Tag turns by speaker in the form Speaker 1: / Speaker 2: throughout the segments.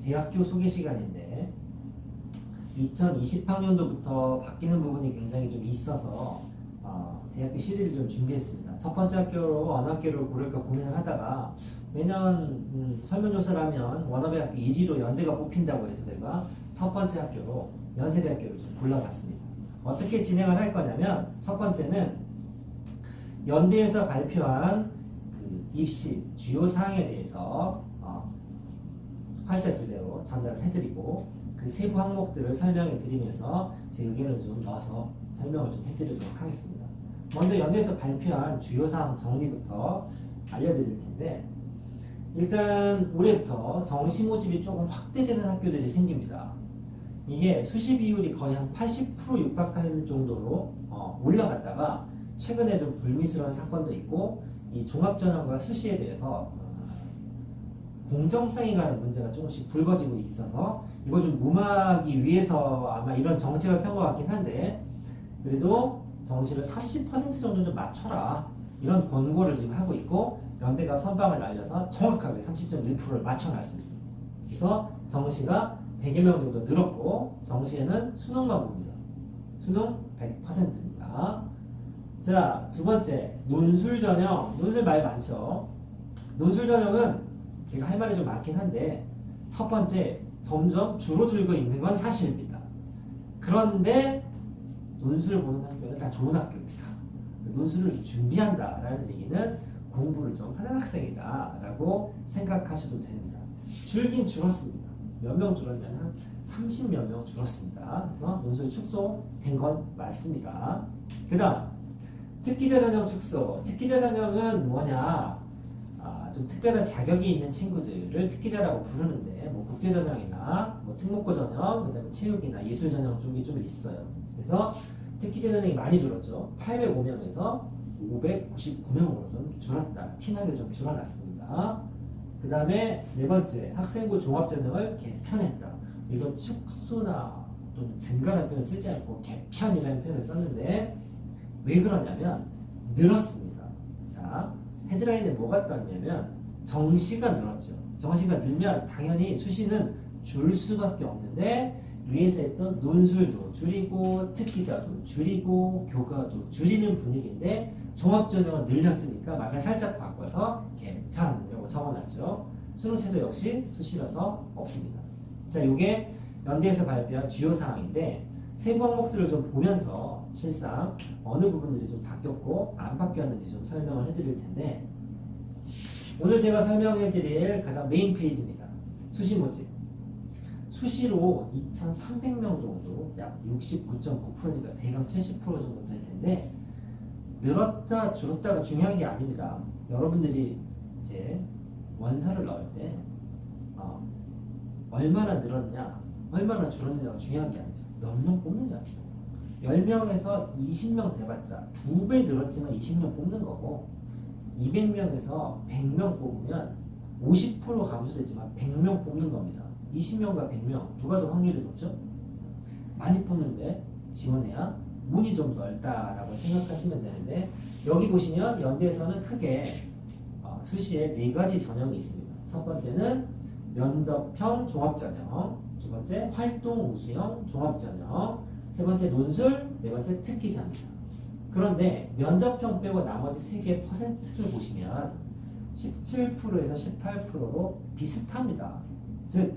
Speaker 1: 대학교 소개 시간인데 2020학년도부터 바뀌는 부분이 굉장히 좀 있어서 대학교 시리즈를 좀 준비했습니다. 첫 번째 학교로 어느 학교를 고를까 고민을 하다가 매년 설문조사를 하면 워너비 학교 1위로 연대가 뽑힌다고 해서 제가 첫 번째 학교로 연세대학교를 좀 골라봤습니다. 어떻게 진행을 할 거냐면 첫 번째는 연대에서 발표한 그 입시 주요 사항에 대해서 활자 그대로 전달을 해드리고 그 세부 항목들을 설명해 드리면서 제 의견을 좀 넣어서 설명을 좀 해드리도록 하겠습니다. 먼저 연대에서 발표한 주요 사항 정리부터 알려드릴 텐데 일단 올해부터 정시 모집이 조금 확대되는 학교들이 생깁니다. 이게 수시 비율이 거의 한 80% 육박할 정도로 올라갔다가 최근에 좀 불미스러운 사건도 있고 이 종합전형과 수시에 대해서 공정성이 가는 문제가 조금씩 불거지고 있어서 이걸 좀 무마하기 위해서 아마 이런 정책을 편 것 같긴 한데 그래도 정시를 30% 정도 좀 맞춰라 이런 권고를 지금 하고 있고 연대가 선방을 날려서 정확하게 30.1%를 맞춰놨습니다. 그래서 정시가 100여 명 정도 늘었고 정시에는 수능만 봅니다. 수능 100%입니다. 자, 두 번째 논술 전형. 논술 말 많죠. 논술 전형은 제가 할 말이 좀 많긴 한데 첫 번째 점점 줄어들고 있는 건 사실입니다. 그런데 논술을 보는 학교는 다 좋은 학교입니다. 논술을 준비한다라는 얘기는 공부를 좀 하는 학생이다 라고 생각하셔도 됩니다. 줄긴 줄었습니다. 몇 명 줄었냐면 30몇 명 줄었습니다. 그래서 논술 축소된 건 맞습니다. 그 다음 특기자 전형 축소. 특기자 전형은 뭐냐? 좀 특별한 자격이 있는 친구들을 특기자라고 부르는데 뭐 국제 전형이나 뭐 특목고 전형, 그다음에 체육이나 예술 전형 쪽이 좀 있어요. 그래서 특기자 전형이 많이 줄었죠. 805명에서 599명으로 좀 줄었다. 티나게 좀 줄어났습니다. 그 다음에 네 번째 학생부 종합전형을 개편했다. 이건 축소나 또는 증가라는 표현을 쓰지 않고 개편이라는 표현을 썼는데 왜 그러냐면 늘었습니다. 자, 헤드라인에 뭐가 떠있냐면 정시가 늘었죠. 정시가 늘면 당연히 수시는 줄 수밖에 없는데 위에서 했던 논술도 줄이고 특기자도 줄이고 교과도 줄이는 분위기인데 종합전형은 늘렸으니까 말을 살짝 바꿔서 개편이라고 적어놨죠. 수능 최저 역시 수시라서 없습니다. 자, 이게 연대에서 발표한 주요 사항인데 세부 항목들을 좀 보면서 실상 어느 부분들이 좀 바뀌었고 안 바뀌었는지 좀 설명을 해드릴 텐데 오늘 제가 설명해드릴 가장 메인 페이지입니다. 수시 모집. 수시로 2,300명 정도, 약 69.9%니까 대강 70% 정도 될 텐데 늘었다 줄었다가 중요한 게 아닙니다. 여러분들이 이제 원서를 넣을 때 얼마나 늘었냐, 얼마나 줄었느냐가 중요한 게 아니죠. 몇 명 뽑느냐죠. 10명에서 20명 돼봤자 2배 늘었지만 20명 뽑는 거고 200명에서 100명 뽑으면 50% 감소됐지만 100명 뽑는 겁니다. 20명과 100명 누가 더 확률이 높죠? 많이 뽑는데 지원해야 문이 좀 넓다라고 생각하시면 되는데 여기 보시면 연대에서는 크게 수시에 4가지 전형이 있습니다. 첫 번째는 면접형 종합전형, 두 번째 활동 우수형 종합전형, 세 번째 논술, 네 번째 특기자입니다. 그런데 면접형 빼고 나머지 3개의 퍼센트를 보시면 17%에서 18%로 비슷합니다. 즉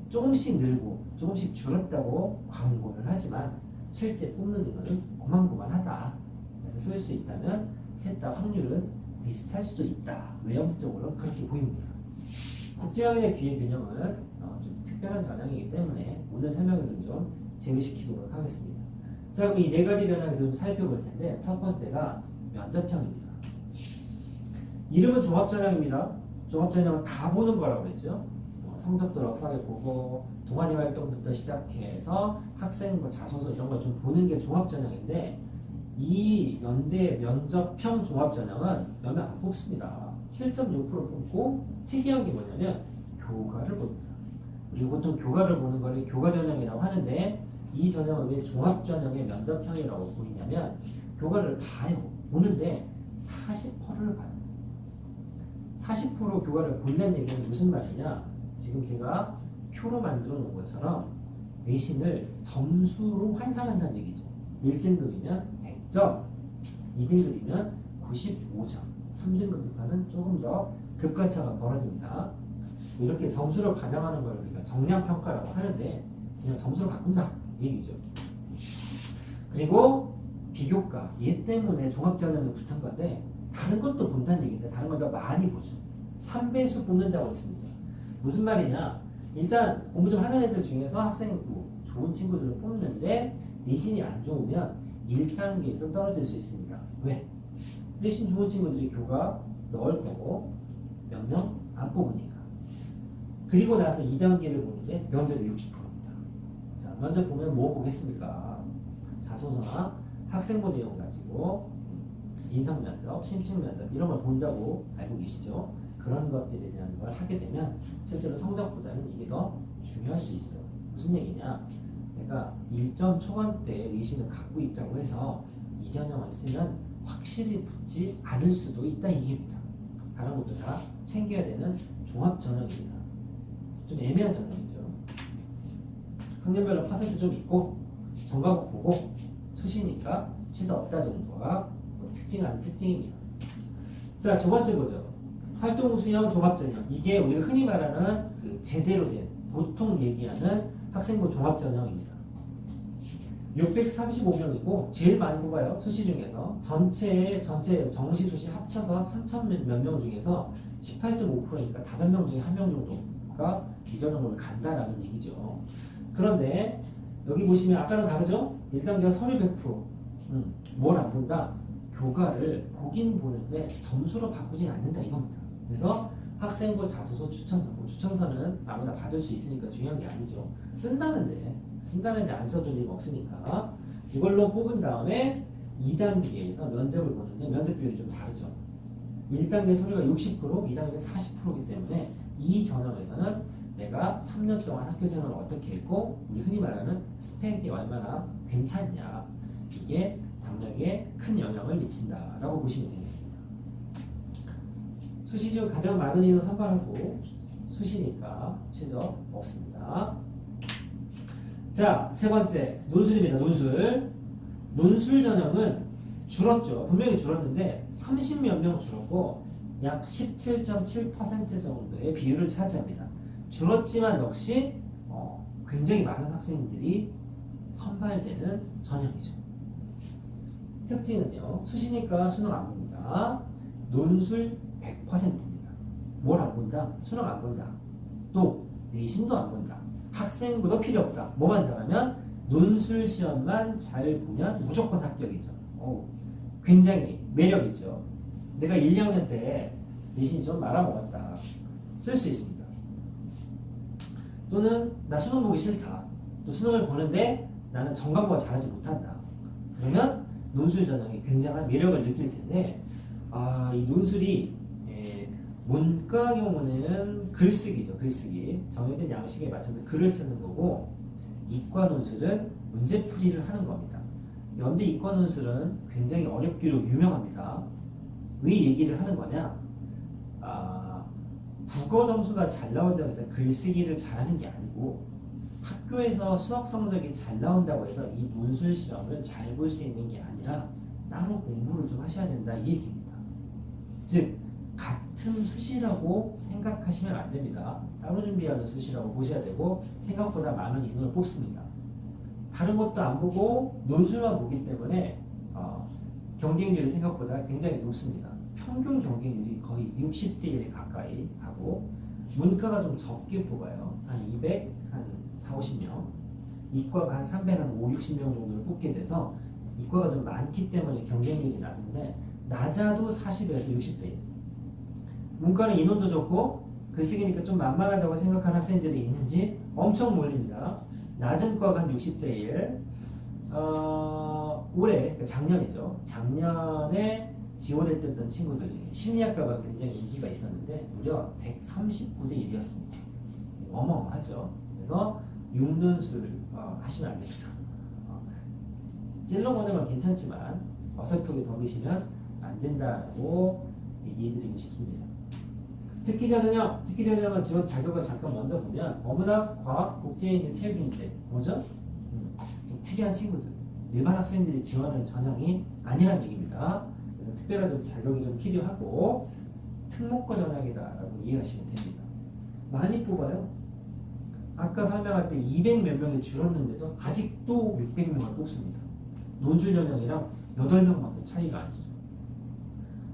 Speaker 1: 조금씩 늘고 조금씩 줄었다고 광고를 하지만 실제 뽑는 인원은 고만고만하다. 그래서 쓸 수 있다면 셋 다 확률은 비슷할 수도 있다. 외형적으로 그렇게 보입니다. 국제학년의 비의 균형은 좀 특별한 전형이기 때문에 오늘 설명에서는 좀 제외시키도록 하겠습니다. 자, 그럼 이 4가지 전형에서 좀 살펴볼 텐데 첫 번째가 면접형입니다. 이름은 종합전형입니다. 종합전형은 다 보는 거라고 그랬죠. 성적도 러프하게 보고 동아리 활동부터 시작해서 학생 자소서 이런 걸 좀 보는 게 종합전형인데 이 연대 면접형 종합전형은 몇 명 안 뽑습니다. 7.6% 뽑고 특이한 게 뭐냐면 교과를 봅니다. 우리 보통 교과를 보는 거를 교과전형이라고 하는데 이 전형은 왜 종합전형의 면접형이라고 보이냐면 교과를 봐요. 보는데 40%를 봐요. 40% 교과를 본다는 얘기는 무슨 말이냐? 지금 제가 표로 만들어 놓은 것처럼 내신을 점수로 환산한다는 얘기죠. 1등급이면 100점, 2등급이면 95점, 3등급부터는 조금 더 급간차가 벌어집니다. 이렇게 점수를 반영하는 걸 우리가 정량평가라고 하는데 그냥 점수로 바꾼다 이 얘기죠. 그리고 비교과 얘 때문에 종합전형에 붙은 건데 다른 것도 본다는 얘기인데 다른 걸 더 많이 보죠. 3배수 뽑는다고 했습니다. 무슨 말이냐? 일단 공부 좀 하는 애들 중에서 학생 좋은 친구들을 뽑는데 내신이 안 좋으면 1단계에서 떨어질 수 있습니다. 왜? 내신 좋은 친구들이 교과 넣을 거고 몇 명 안 뽑으니까. 그리고 나서 2단계를 보는데 면접이 60%입니다. 자, 면접 보면 뭐 보겠습니까? 자소서나 학생부 내용 가지고 인성 면접, 심층 면접 이런 걸 본다고 알고 계시죠? 그런 것들에 대한 걸 하게 되면 실제로 성적보다는 이게 더 중요할 수 있어요. 무슨 얘기냐? 내가 1점 초반대 내신을 갖고 있다고 해서 이 전형을 쓰면 확실히 붙지 않을 수도 있다 이 얘기입니다. 다른 것도 다 챙겨야 되는 종합 전형입니다. 좀 애매한 전형이죠. 학년별로 퍼센트 좀 있고 전과목 보고 수시니까 최저 없다 정도가 특징하는 특징입니다. 자, 두 번째 보죠. 활동 수형 종합전형. 이게 우리가 흔히 말하는 그 제대로 된 보통 얘기하는 학생부 종합전형입니다. 635명이고 제일 많이 뽑아요. 수시 중에서 전체 정시 수시 합쳐서 3천 몇 명 중에서 18.5%니까 5명 중에 1명 정도가 이 전형을 간다라는 얘기죠. 그런데 여기 보시면 아까랑 다르죠? 1단계가 서류 100%. 뭘 안 본다? 교과를 보긴 보는데 점수로 바꾸진 않는다 이겁니다. 그래서 학생부 자소서 추천서, 추천서는 아무나 받을 수 있으니까 중요한 게 아니죠. 쓴다는데 안 써줄 리가 없으니까 이걸로 뽑은 다음에 2단계에서 면접을 보는데 면접 비율이 좀 다르죠. 1단계 서류가 60%, 2단계 40%이기 때문에 이 전형에서는 내가 3년 동안 학교 생활을 어떻게 했고 우리 흔히 말하는 스펙이 얼마나 괜찮냐 이게 당락에 큰 영향을 미친다라고 보시면 되겠습니다. 수시 중 가장 많은 인원 선발하고 수시니까 최저 없습니다. 자, 세 번째 논술입니다. 논술 전형은 줄었죠. 분명히 줄었는데 30몇 명 줄었고 약 17.7% 정도의 비율을 차지합니다. 줄었지만 역시 굉장히 많은 학생들이 선발되는 전형이죠. 특징은요. 수시니까 수능 안 봅니다. 논술 100%입니다. 뭘 안 본다? 수능 안 본다. 또 내신도 안 본다. 학생부도 필요 없다. 뭐만 잘하면 논술 시험만 잘 보면 무조건 합격이죠. 굉장히 매력있죠. 내가 1, 2학년 때 내신이 좀 말아먹었다. 쓸 수 있습니다. 또는 나 수능 보기 싫다. 또 수능을 보는데 나는 전과보가 잘하지 못한다. 그러면 논술 전형이 굉장한 매력을 느낄 텐데 이 논술이 문과 경우는 글쓰기죠. 글쓰기. 정해진 양식에 맞춰서 글을 쓰는 거고 이과 논술은 문제풀이를 하는 겁니다. 연대 이과 논술은 굉장히 어렵기로 유명합니다. 왜 얘기를 하는 거냐? 국어 점수가 잘 나온다고 해서 글쓰기를 잘하는 게 아니고 학교에서 수학 성적이 잘 나온다고 해서 이 논술 시험을 잘 볼 수 있는 게 아니라 따로 공부를 좀 하셔야 된다 이 얘기입니다. 즉 같은 수시라고 생각하시면 안 됩니다. 따로 준비하는 수시라고 보셔야 되고 생각보다 많은 인원을 뽑습니다. 다른 것도 안 보고 논술만 보기 때문에 경쟁률이 생각보다 굉장히 높습니다. 평균 경쟁률이 거의 60대 1에 가까이 하고 문과가 좀 적게 뽑아요. 한 200, 한 4, 50명. 이과가 한 300, 한 5, 60명 정도를 뽑게 돼서 이과가 좀 많기 때문에 경쟁률이 낮은데 낮아도 40에서 60대 1. 문과는 인원도 적고 글쓰기니까 좀 만만하다고 생각하는 학생들이 있는지 엄청 몰립니다. 낮은 과가 한 60대 1. 올해, 그러니까 작년이죠. 작년에 지원했던 친구들 중에 심리학과가 굉장히 인기가 있었는데 무려 139대 1이었습니다. 어마어마하죠. 그래서 육논술 하시면 안 됩니다. 찔러보는 건 괜찮지만 어설프게 덤비시면 안 된다고 얘기해드리고 싶습니다. 특기자 전형은 지원 자격을 잠깐 먼저 보면 어문학, 과학, 국제인재, 체육인재 뭐죠? 좀 특이한 친구들 일반 학생들이 지원하는 전형이 아니란 얘기입니다. 그래서 특별한 좀 자격이 좀 필요하고 특목고 전형이다라고 이해하시면 됩니다. 많이 뽑아요. 아까 설명할 때 200 몇 명이 줄었는데도 아직도 600명을 뽑습니다. 논술 전형이랑 8명밖에 차이가 안 나죠.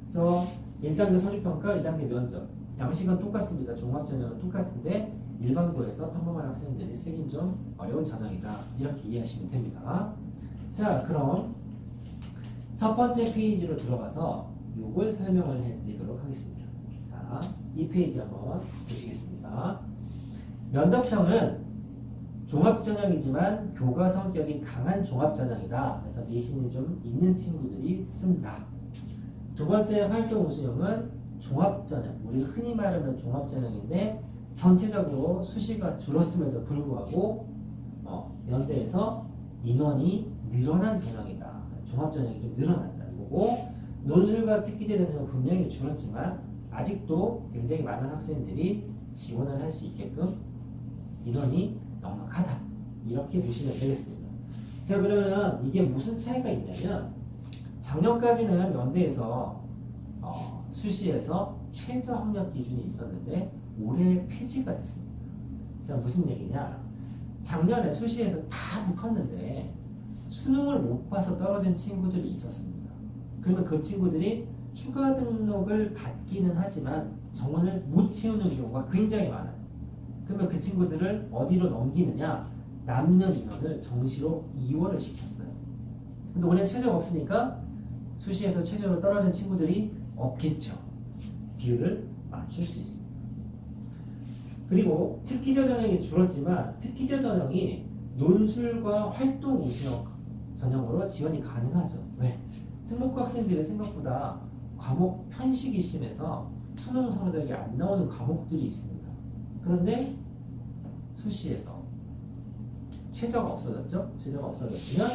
Speaker 1: 그래서 1단계 서류평가, 2단계 면접 양식은 똑같습니다. 종합전형은 똑같은데 일반고에서 평범한 학생들이 쓰긴 좀 어려운 전형이다. 이렇게 이해하시면 됩니다. 자, 그럼 첫 번째 페이지로 들어가서 요걸 설명을 해드리도록 하겠습니다. 자, 이 페이지 한번 보시겠습니다. 면접형은 종합전형이지만 교과 성격이 강한 종합전형이다. 그래서 내신이 좀 있는 친구들이 쓴다. 두 번째 활동 우수형은 종합전형, 우리가 흔히 말하는 종합전형인데 전체적으로 수시가 줄었음에도 불구하고 연대에서 인원이 늘어난 전형이다. 종합전형이 좀 늘어난다는 거고 논술과 특기제 전형은 분명히 줄었지만 아직도 굉장히 많은 학생들이 지원을 할 수 있게끔 인원이 넉넉하다. 이렇게 보시면 되겠습니다. 자, 그러면 이게 무슨 차이가 있냐면 작년까지는 연대에서 수시에서 최저 학력 기준이 있었는데 올해 폐지가 됐습니다. 자, 무슨 얘기냐? 작년에 수시에서 다 붙었는데 수능을 못 봐서 떨어진 친구들이 있었습니다. 그러면 그 친구들이 추가 등록을 받기는 하지만 정원을 못 채우는 경우가 굉장히 많아요. 그러면 그 친구들을 어디로 넘기느냐? 남는 인원을 정시로 2월을 시켰어요. 근데 올해 최저가 없으니까 수시에서 최저로 떨어진 친구들이 없겠죠. 비율을 맞출 수 있습니다. 그리고 특기자 전형이 줄었지만 특기자 전형이 논술과 활동 우수형 전형으로 지원이 가능하죠. 왜? 특목고 학생들이 생각보다 과목 편식이 심해서 수능 성적이 안 나오는 과목들이 있습니다. 그런데 수시에서 최저가 없어졌죠? 최저가 없어졌으면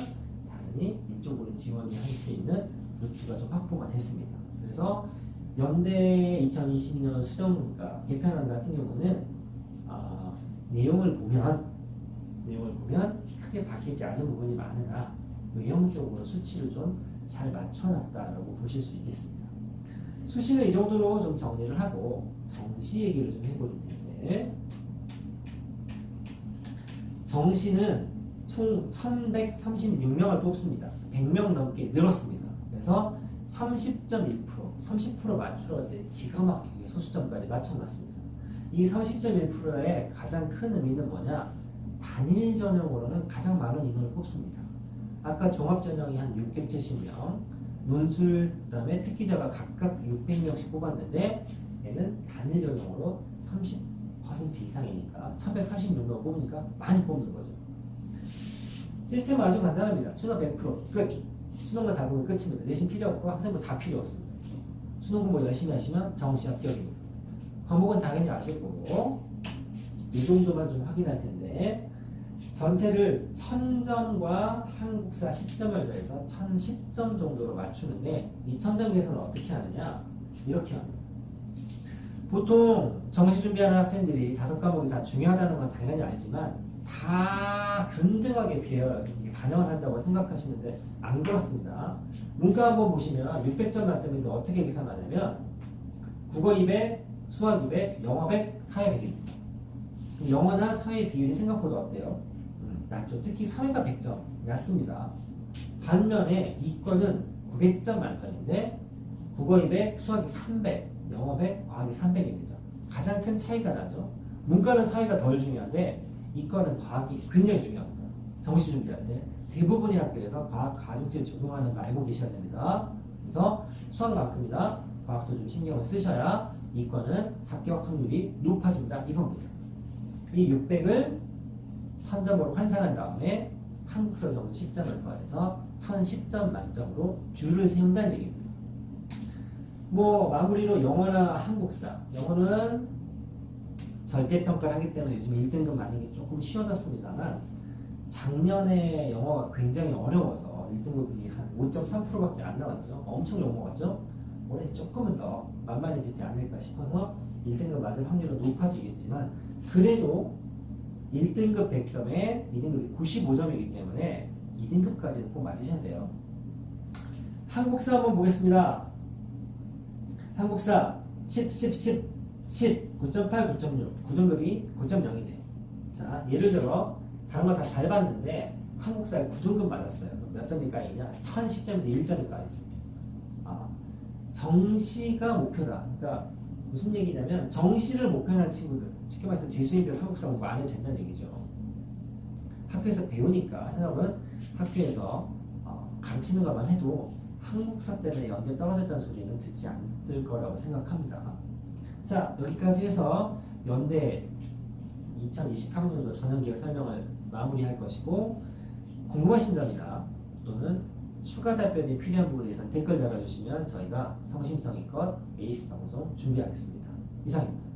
Speaker 1: 당연히 이쪽으로 지원이 할 수 있는 루트가 좀 확보가 됐습니다. 그래서 연대 2020년 수정과 개편안 같은 경우는 내용을 보면 크게 바뀌지 않은 부분이 많으나 외형적으로 수치를 좀 잘 맞춰놨다라고 보실 수 있겠습니다. 수시는 이 정도로 좀 정리를 하고 정시 얘기를 좀 해볼 텐데 정시는 총 1136명을 뽑습니다. 100명 넘게 늘었습니다. 그래서 30.1%, 30% 맞추러 때 기가 막히게 소수점까지 맞춰놨습니다. 이 30.1%의 가장 큰 의미는 뭐냐? 단일 전형으로는 가장 많은 인원을 뽑습니다. 아까 종합전형이 한 670명, 논술, 그 다음에 특기자가 각각 600명씩 뽑았는데 얘는 단일 전형으로 30% 이상이니까 1136명 뽑으니까 많이 뽑는 거죠. 시스템은 아주 간단합니다. 수능 100% 끝. 수능만 잘 보면 끝입니다. 내신 필요 없고 학생부 다 필요 없습니다. 수능 공부 열심히 하시면 정시 합격입니다. 과목은 당연히 아실 거고 이 정도만 좀 확인할 텐데 전체를 1000점과 한국사 10점을 더해서 1010점 정도로 맞추는데 이 1000점 계산을 어떻게 하느냐? 이렇게 합니다. 보통 정시 준비하는 학생들이 5과목이 다 중요하다는 건 당연히 알지만 다 균등하게 반영을 한다고 생각하시는데 안 그렇습니다. 문과 한번 보시면 600점 만점인데 어떻게 계산하냐면 국어 200, 수학 200, 영어 100, 사회 100입니다. 영어나 사회 비율이 생각보다 어때요? 낮죠. 특히 사회가 100점 낮습니다. 반면에 이과는 900점 만점인데 국어 200, 수학이 300, 영어 100, 과학이 300입니다. 가장 큰 차이가 나죠. 문과는 사회가 덜 중요한데 이과는 과학이 굉장히 중요합니다. 정시 준비할 때 대부분의 학교에서 과학 가중치를 적용하는 거 알고 계셔야 됩니다. 그래서 수학만큼이나 과학도 좀 신경을 쓰셔야 이과는 합격 확률이 높아진다 이겁니다. 이 600을 1000점으로 환산한 다음에 한국사 점수 10점을 더해서 1010점 만점으로 줄을 세운다는 얘기입니다. 뭐 마무리로 영어나 한국사, 영어는 절대평가를 하기 때문에 요즘 1등급 맞는 게 조금 쉬워졌습니다만 작년에 영어가 굉장히 어려워서 1등급이 한 5.3%밖에 안 나왔죠. 엄청 욕먹었죠. 올해 조금은 더 만만해지지 않을까 싶어서 1등급 맞을 확률은 높아지겠지만 그래도 1등급 100점에 2등급이 95점이기 때문에 2등급까지는 꼭 맞으셔야 돼요. 한국사 한번 보겠습니다. 한국사 10, 9.8, 9.6, 9등급이 9.0이네. 자, 예를 들어 다른 거 다 잘 봤는데 한국사에 9등급 맞았어요. 몇 점이 까이냐? 1010점에서 1점이 까이죠. 아, 정시가 목표다. 그러니까 무슨 얘기냐면 정시를 목표로 한 친구들, 쉽게 말해서 재수생들 한국사 공부 안 해도 된다는 얘기죠. 학교에서 배우니까 여러분 학교에서 가르치는 것만 해도 한국사 때문에 연대 떨어졌다는 소리는 듣지 않을 거라고 생각합니다. 자, 여기까지 해서 연대 2028학년도 전형기획 설명을 마무리할 것이고 궁금하신 점이나 또는 추가 답변이 필요한 부분에 대해서 댓글 달아주시면 저희가 성심성의껏 에이스 방송 준비하겠습니다. 이상입니다.